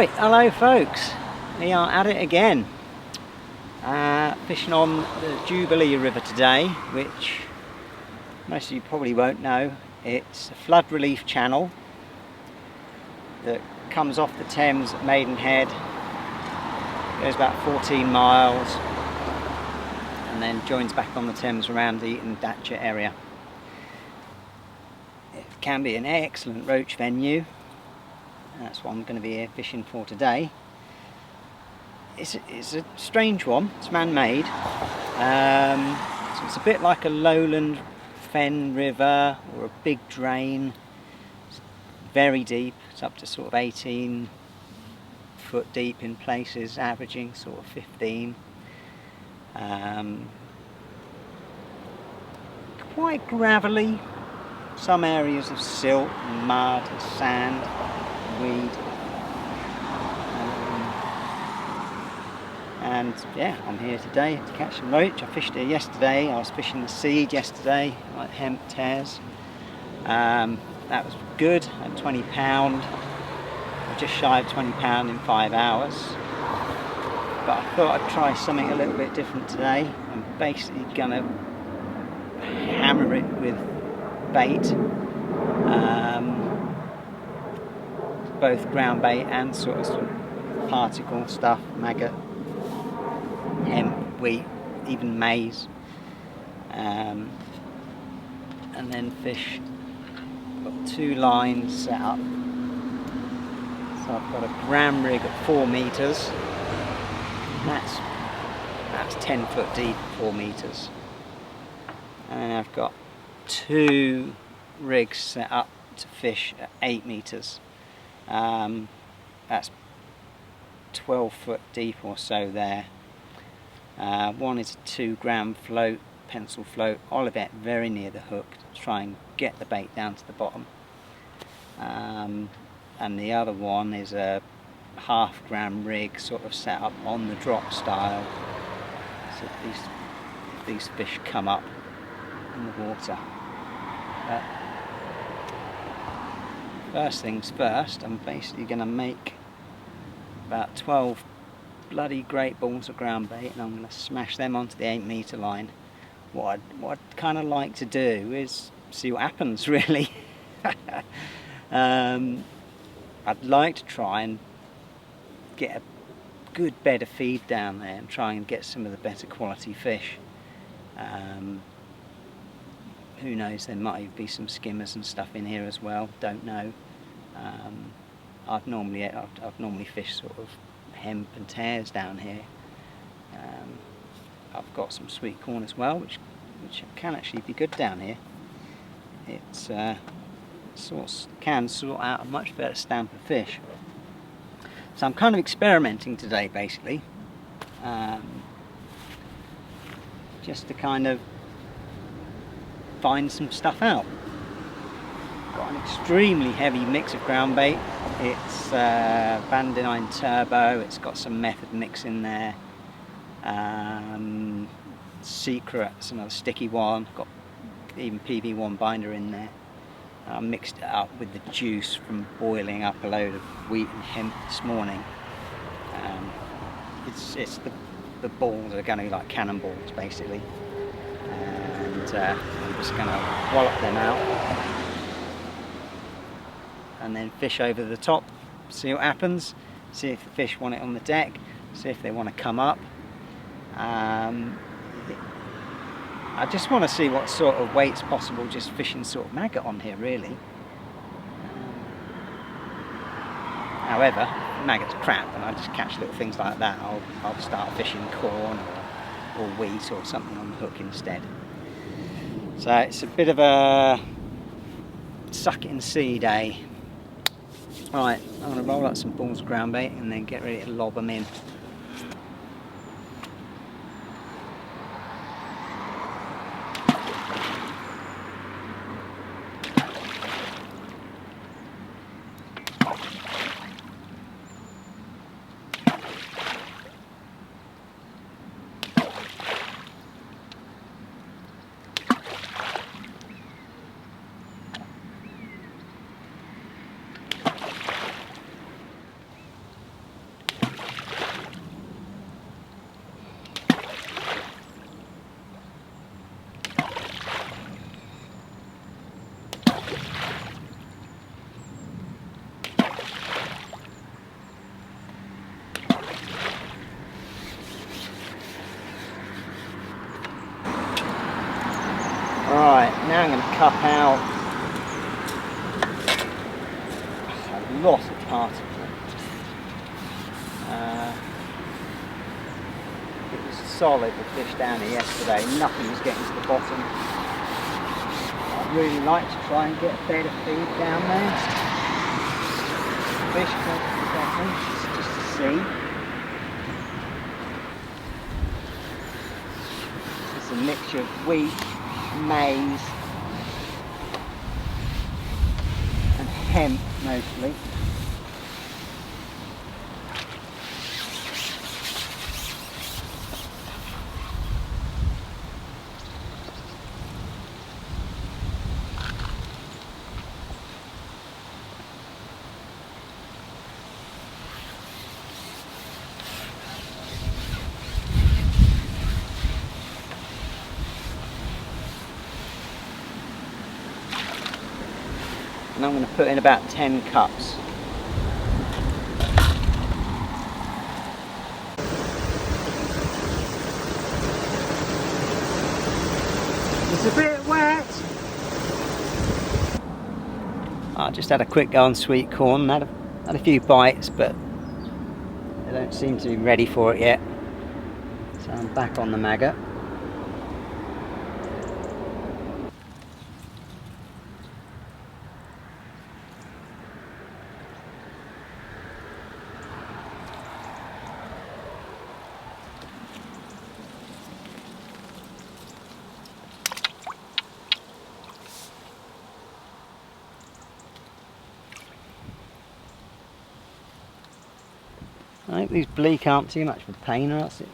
Right, hello folks, we are at it again. Fishing on the Jubilee River today, which most of you probably won't know. It's a flood relief channel that comes off the Thames at Maidenhead, goes about 14 miles and then joins back on the Thames around the Eton Datchet area. It can be an excellent roach venue. That's what I'm going to be here fishing for today. It's a strange one. It's man-made. So it's a bit like a lowland fen river or a big drain. It's very deep. It's up to sort of 18 foot deep in places, averaging sort of 15. Quite gravelly. Some areas of silt, and mud, and sand, weed. And yeah, I'm here today to catch some roach. I fished here yesterday. I was fishing the seed yesterday, like hemp tears. That was good at £20. Just shy of £20 in 5 hours. But I thought I'd try something a little bit different today. I'm basically gonna hammer it with bait. Both ground bait and sort of some particle stuff, maggot, hemp, wheat, even maize, and then fish. Got 2 lines set up. So I've got a gram rig at 4 metres. That's 10 foot deep, 4 metres. And I've got 2 rigs set up to fish at 8 metres. That's 12 foot deep or so there. One is a 2 gram float, pencil float, olivet very near the hook to try and get the bait down to the bottom. And the other one is a ½ gram rig sort of set up on the drop style. So if these fish come up in the water. First things first, I'm basically going to make about 12 bloody great balls of ground bait, and I'm going to smash them onto the 8 metre line. What I'd kind of like to do is see what happens, really. I'd like to try and get a good bed of feed down there and try and get some of the better quality fish. Who knows, there might be some skimmers and stuff in here as well, don't know. I've normally fished sort of hemp and tears down here. I've got some sweet corn as well, which can actually be good down here. It's can sort out a much better stamp of fish. So I'm kind of experimenting today, basically, just to kind of find some stuff out. Got an extremely heavy mix of ground bait. It's Bandonine Turbo. It's got some method mix in there. Secret, it's another sticky one. Got even PB1 binder in there. I mixed it up with the juice from boiling up a load of wheat and hemp this morning. It's the balls are going to be like cannonballs, basically. And I'm just going to wallop them out and then fish over the top, see what happens, see if the fish want it on the deck, see if they want to come up. I just want to see what sort of weight's possible just fishing sort of maggot on here, really. However, maggot's crap and I just catch little things like that, I'll start fishing corn or wheat or something on the hook instead. So it's a bit of a suck it and see day. Right, I'm going to roll up some balls of ground bait and then get ready to lob them in. out a lot of particles. It was solid, the fish down here yesterday, nothing was getting to the bottom. I'd really like to try and get a bed of feed down there. Fish close to the bottom, just to see. It's a mixture of wheat, maize and hemp mostly. And I'm going to put in about 10 cups. It's a bit wet. I just had a quick go on sweet corn, had a few bites, but they don't seem to be ready for it yet. So I'm back on the maggot. I hope these bleak aren't too much of a pain, or else it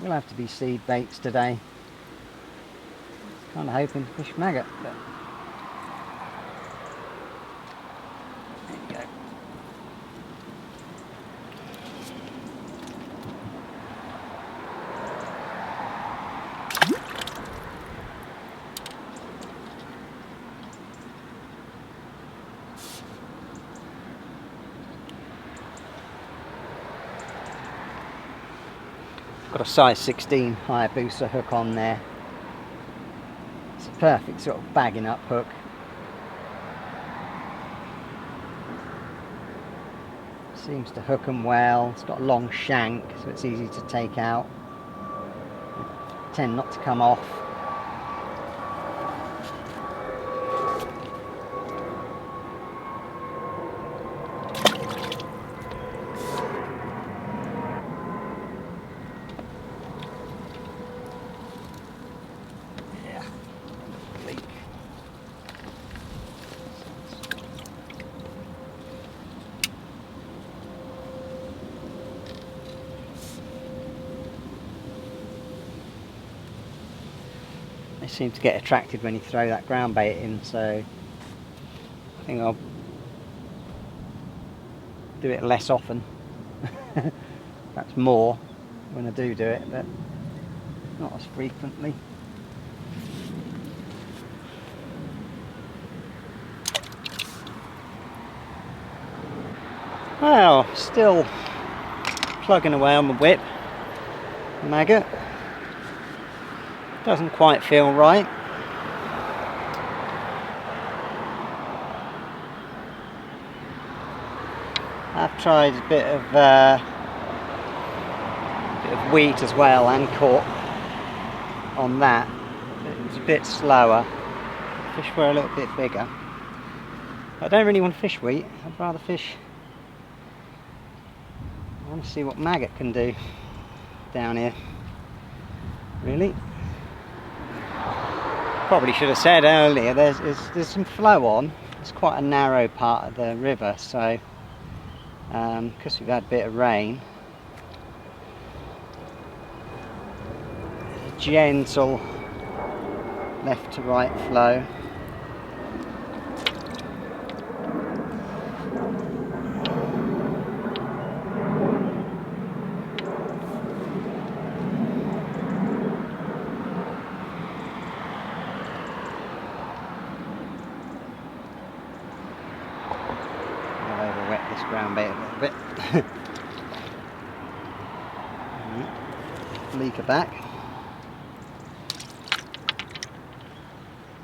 will have to be seed baits today. Kind of hoping to fish maggot, but there you go. Got a size 16 Hayabusa hook on there. It's a perfect sort of bagging up hook. Seems to hook them well. It's got a long shank, so it's easy to take out. They tend not to come off. They seem to get attracted when you throw that ground bait in, so I think I'll do it less often. Perhaps more when I do it, but not as frequently. Well, still plugging away on the whip. Maggot. Doesn't quite feel right. I've tried a bit of wheat as well and caught on that. It was a bit slower. Fish were a little bit bigger. I don't really want to fish wheat. I'd rather fish. I want to see what maggot can do down here. Really. Probably should have said earlier, there's some flow on. It's quite a narrow part of the river, so because we've had a bit of rain, a gentle left to right flow. Ground bait a little bit. Leaker back.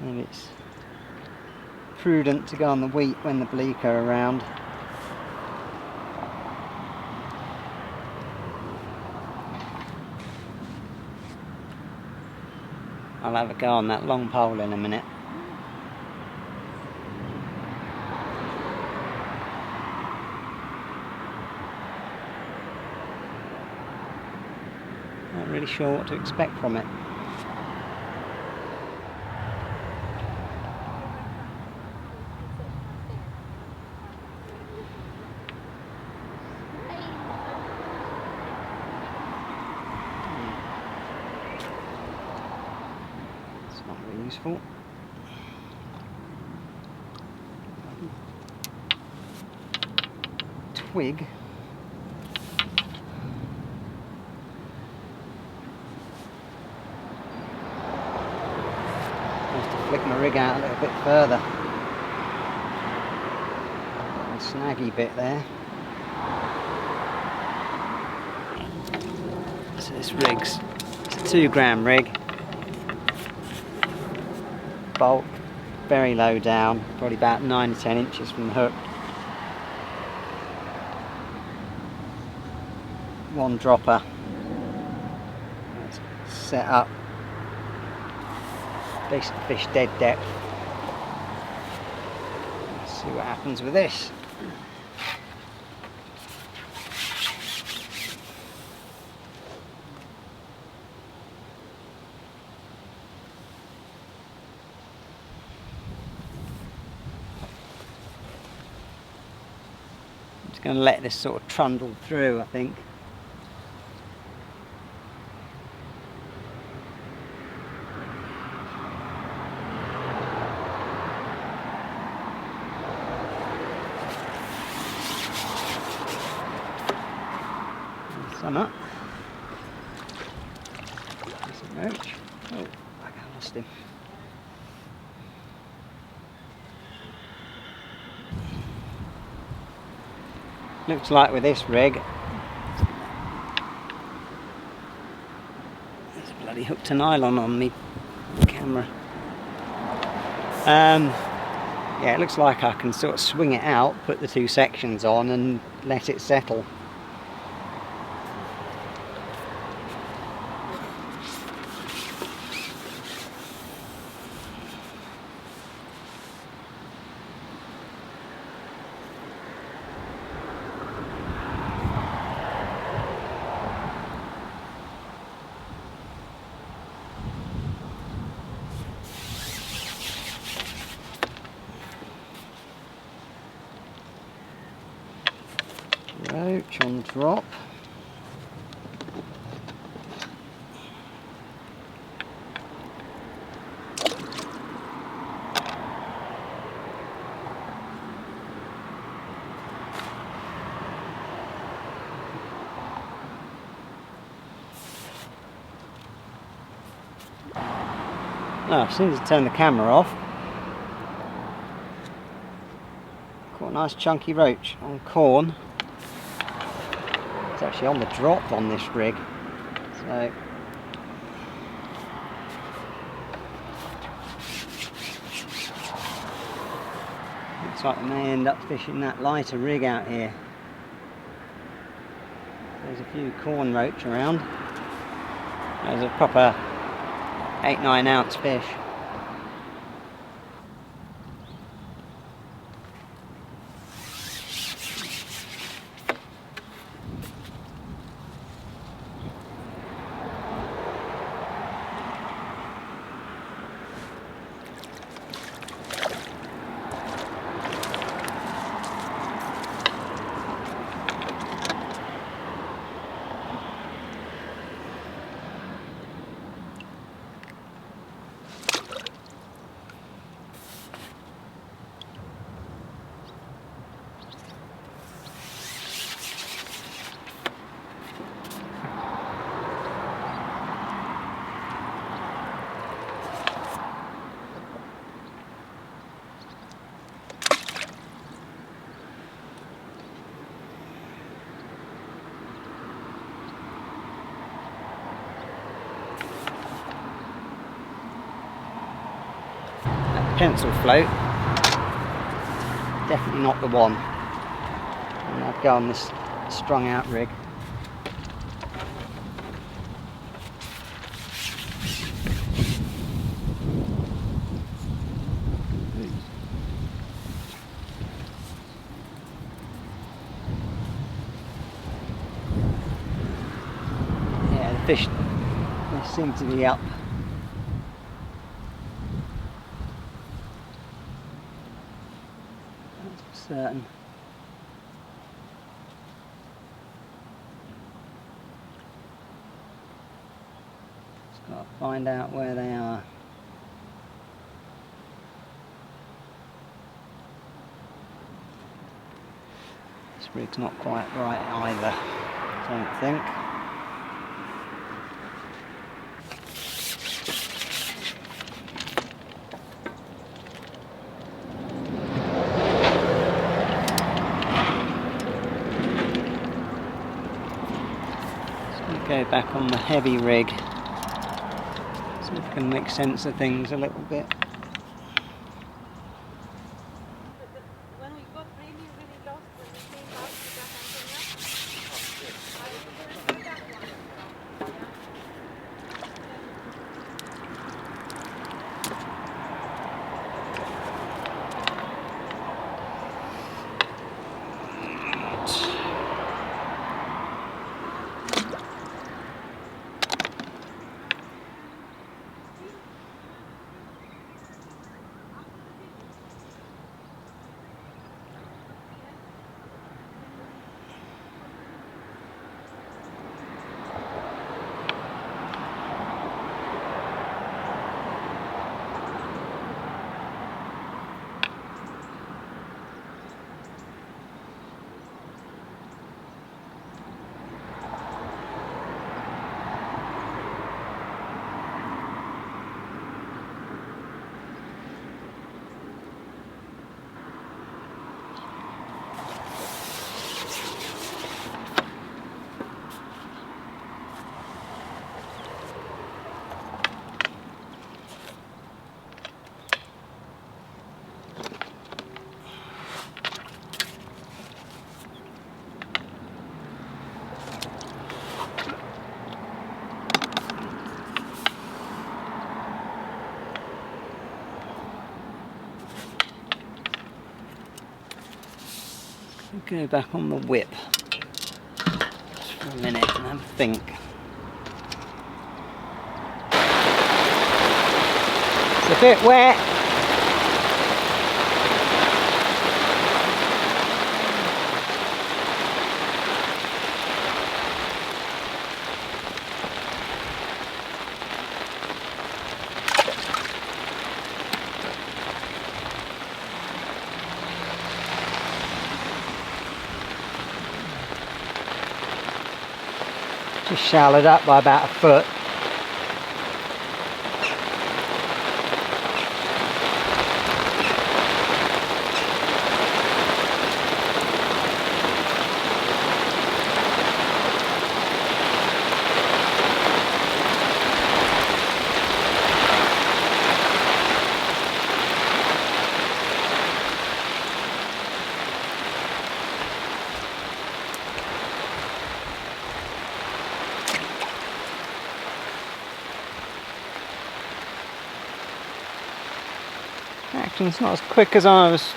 There it's prudent to go on the wheat when the bleak are around. I'll have a go on that long pole in a minute. Not really sure what to expect from it. Not very useful. Twig. I have to flick my rig out a little bit further. A snaggy bit there. So this rig's, it's a 2 gram rig. Bolt, very low down, probably about 9 to 10 inches from the hook. 1 dropper. It's set up. Decent fish dead depth. Let's see what happens with this. Going to let this sort of trundle through, I think. Some up. There's a roach. Oh, I lost him. Looks like with this rig, there's a bloody hook to nylon on me camera. Yeah, it looks like I can sort of swing it out, put the 2 sections on and let it settle. Roach on drop. Now, as soon as I turn the camera off, caught a nice chunky roach on corn. It's actually on the drop on this rig, so looks like I may end up fishing that lighter rig out here. There's a few corn roach around. There's a proper 8-9 ounce fish. pencil float, definitely not the one. And I'd go on this strung out rig. Yeah, the fish, they seem to be up. That's for certain. Just got to find out where they are. This rig's not quite right either, I don't think. Go back on the heavy rig, so we can make sense of things a little bit. When we got really lost when we came back to Go back on the whip just for a minute and have a think. It's a bit wet. Just shallowed up by about a foot. Action's not as quick as I was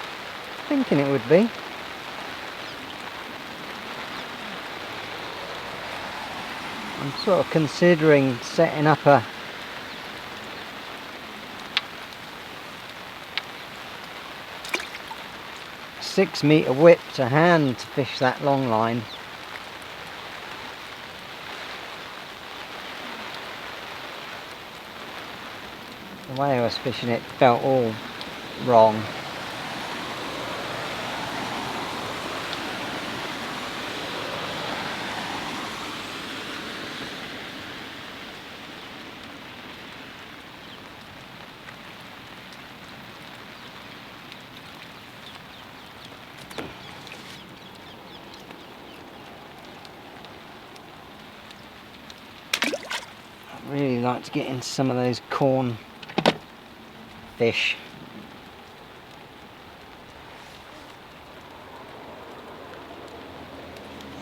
thinking it would be. I'm sort of considering setting up a "6-metre whip to hand to fish that long line. The way I was fishing it felt all wrong. I'd really like to get into some of those corn fish.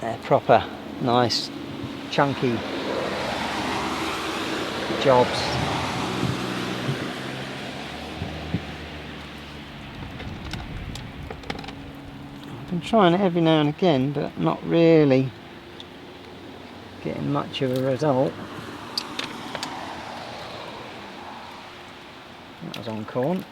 They're proper nice chunky jobs. I've been trying it every now and again, but not really getting much of a result. That was on corn.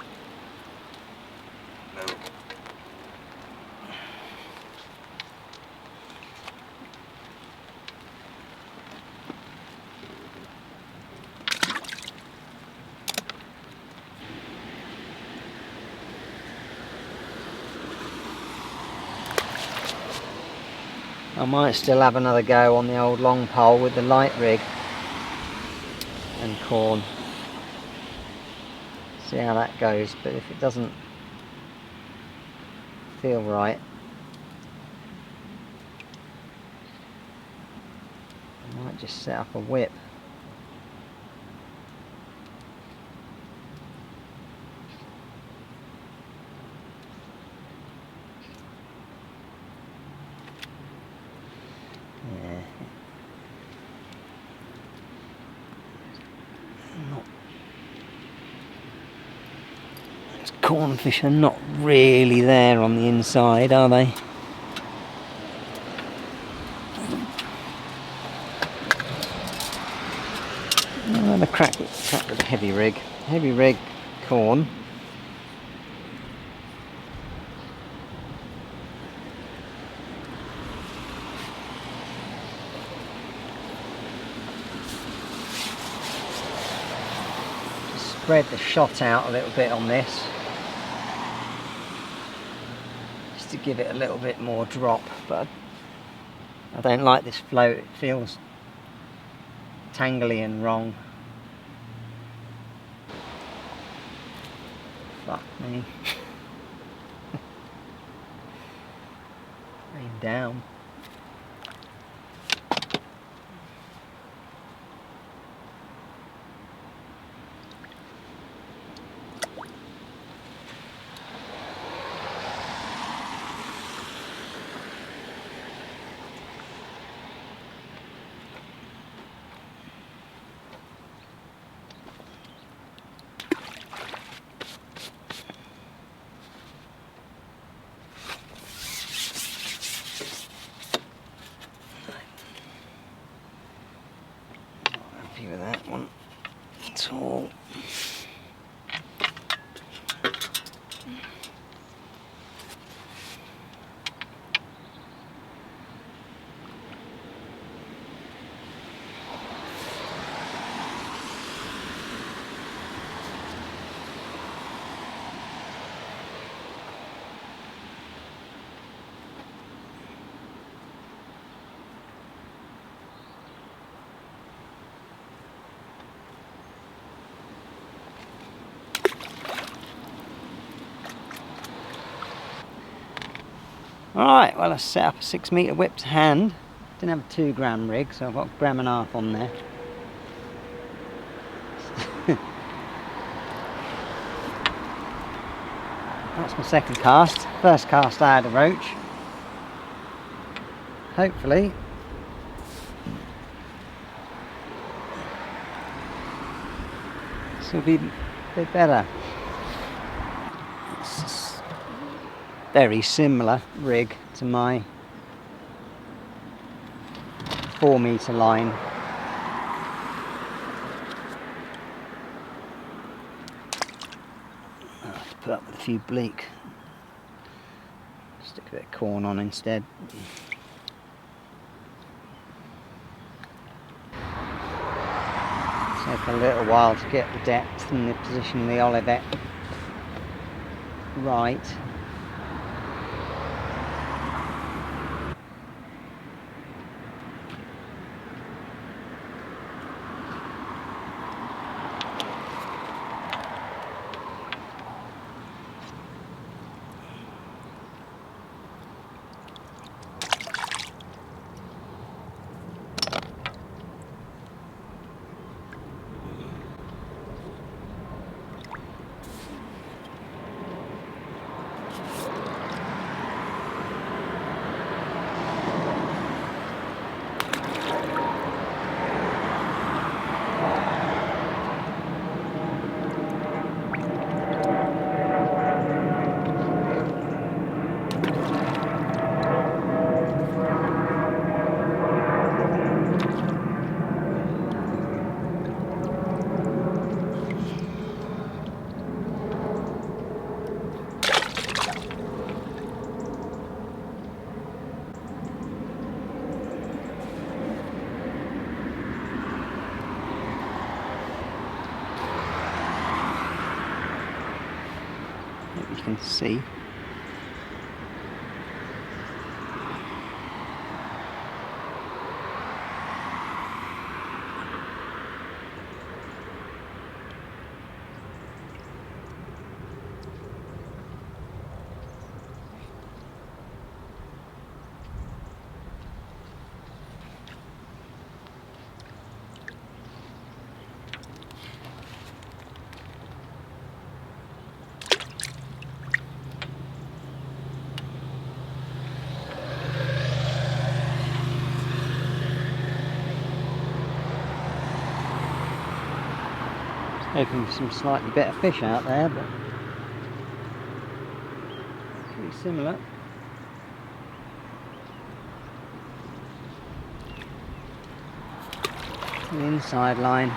I might still have another go on the old long pole with the light rig and corn. See how that goes, but if it doesn't feel right, I might just set up a whip. Yeah. These cornfish are not really there on the inside, are they? I'll have a crack with the heavy rig. Heavy rig corn. Spread the shot out a little bit on this, just to give it a little bit more drop, but I don't like this float. It feels tangly and wrong. Fuck me. Aim down. With that one at all. Alright, well I set up a 6 metre whip to hand. Didn't have a 2 gram rig, so I've got 1.5 grams on there. That's my second cast. First cast I had a roach. Hopefully this will be a bit better. Very similar rig to my 4 metre line. I'll have to put up with a few bleak. Stick a bit of corn on instead. Take a little while to get the depth and the position of the olivet right. Hope you can see. Hoping for some slightly better fish out there, but pretty similar. The inside line.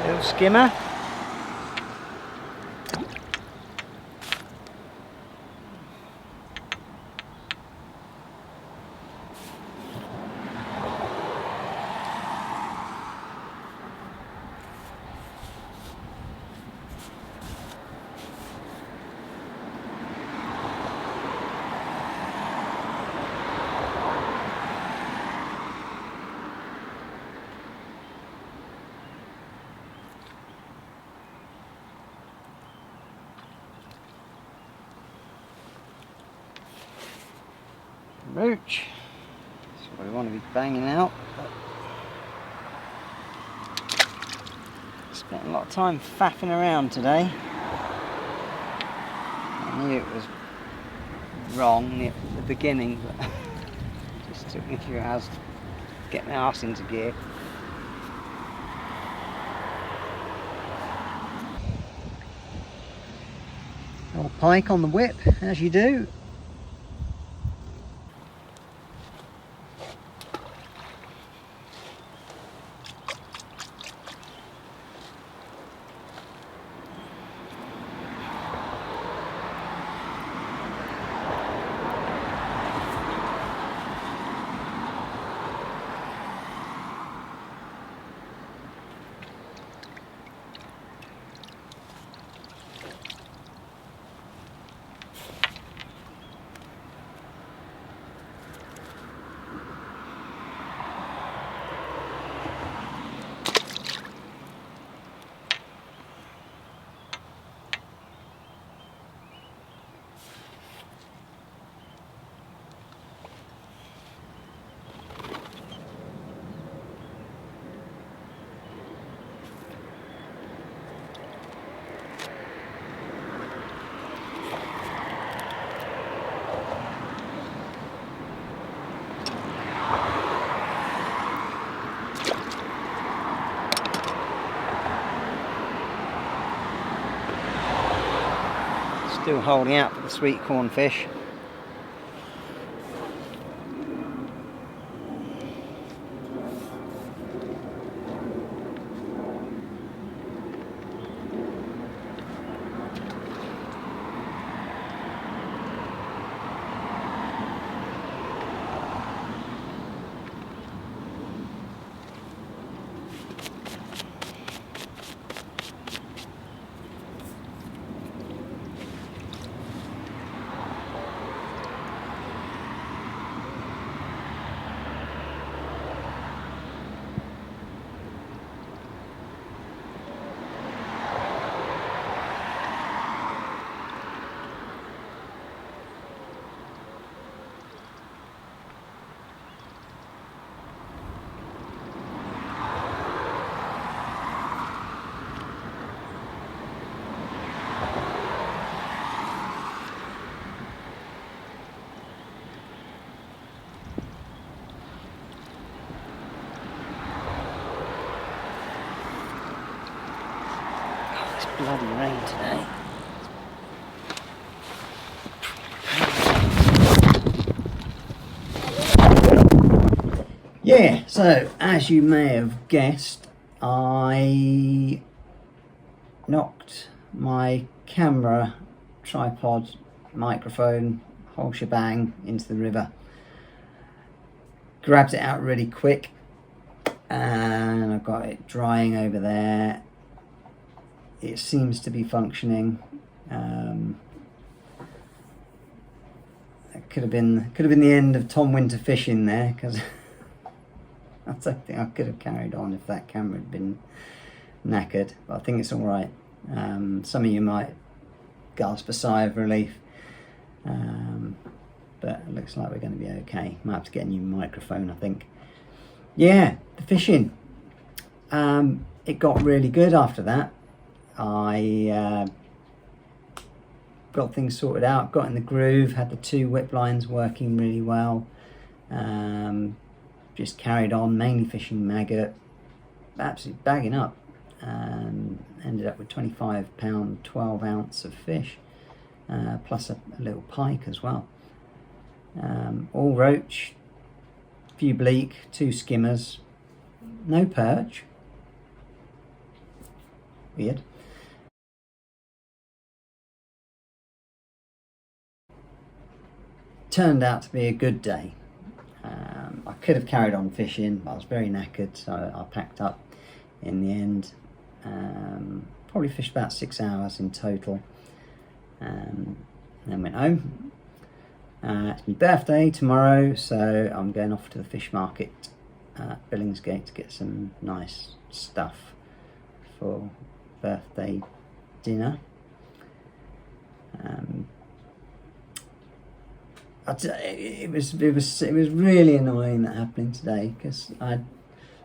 Little skimmer. Roach. That's what we want to be banging out. Spent a lot of time faffing around today. I knew it was wrong at the beginning, but it just took me a few hours to get my arse into gear. Old pike on the whip, as you do. Still holding out for the sweet corn fish. Bloody rain today. Yeah, so as you may have guessed, I knocked my camera tripod, microphone, whole shebang into the river. Grabbed it out really quick, and I've got it drying over there. It seems to be functioning. It could have been the end of Tom Winter fishing there, because I don't think I could have carried on if that camera had been knackered. But I think it's all right. Some of you might gasp a sigh of relief, but it looks like we're going to be okay. Might have to get a new microphone, I think. Yeah, the fishing. It got really good after that. I got things sorted out, got in the groove, had the 2 whip lines working really well. Just carried on, mainly fishing maggot, absolutely bagging up, and ended up with 25 pound 12 ounce of fish, plus a little pike as well. All roach, few bleak, 2 skimmers, no perch. Weird. Turned out to be a good day. I could have carried on fishing, but I was very knackered, so I packed up in the end. Probably fished about 6 hours in total, and then went home. It's my birthday tomorrow, so I'm going off to the fish market at Billingsgate to get some nice stuff for birthday dinner. It was really annoying that happening today, because I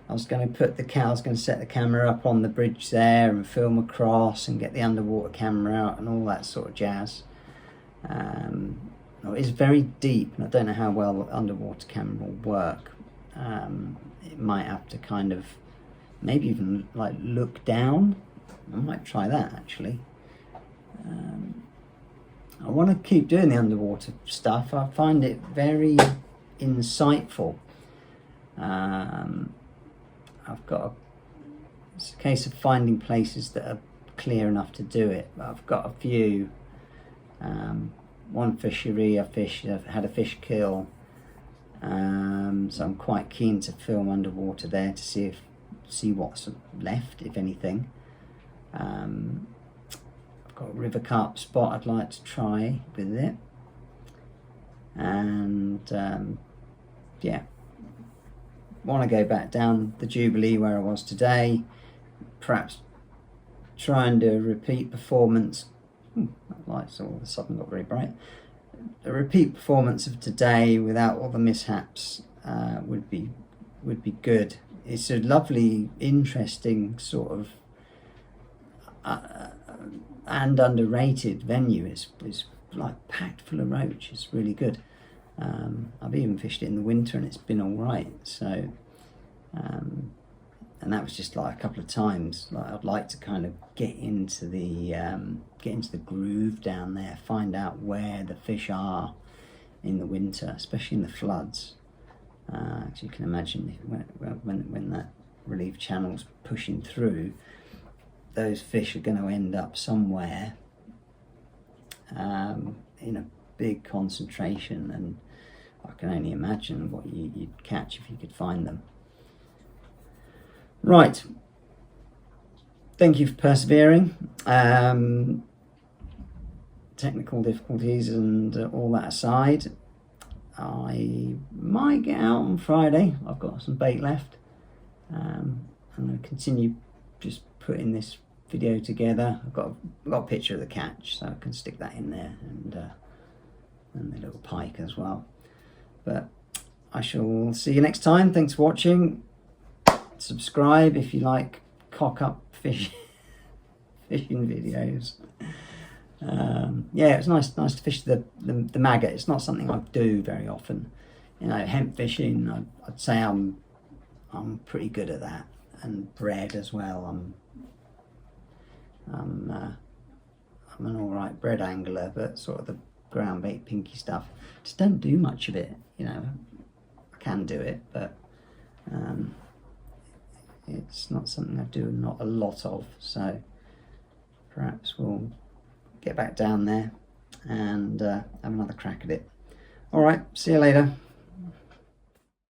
was going to set the camera up on the bridge there and film across and get the underwater camera out and all that sort of jazz. It's very deep, and I don't know how well the underwater camera will work. It might have to kind of maybe even like look down. I might try that actually. I want to keep doing the underwater stuff. I find it very insightful. It's a case of finding places that are clear enough to do it. But I've got a few. One fishery I've had a fish kill. So I'm quite keen to film underwater there to see what's left, if anything. I've got a river carp spot I'd like to try with it, and yeah, want to go back down the Jubilee where I was today, perhaps try and do a repeat performance. That light's all of a sudden got very bright. A repeat performance of today without all the mishaps would be good. It's a lovely, interesting sort of and underrated venue. It's like packed full of roach. It's really good. I've even fished it in the winter and it's been all right. So, and that was just like a couple of times. Like I'd like to kind of get into the groove down there, find out where the fish are in the winter, especially in the floods. As you can imagine, when that relief channel's pushing through, those fish are going to end up somewhere in a big concentration, and I can only imagine what you'd catch if you could find them. Right, thank you for persevering. Technical difficulties and all that aside, I might get out on Friday. I've got some bait left. I'm going to continue just putting this video together. I've got a picture of the catch, so I can stick that in there, and the little pike as well. But I shall see you next time. Thanks for watching. Subscribe if you like cock up fishing videos. Yeah, it's nice to fish the maggot. It's not something I do very often. You know, hemp fishing, I'd say I'm pretty good at that, and bread as well. I'm an alright bread angler, but sort of the groundbait pinky stuff, just don't do much of it. You know, I can do it, but it's not something I do not a lot of. So perhaps we'll get back down there and have another crack at it. Alright, see you later.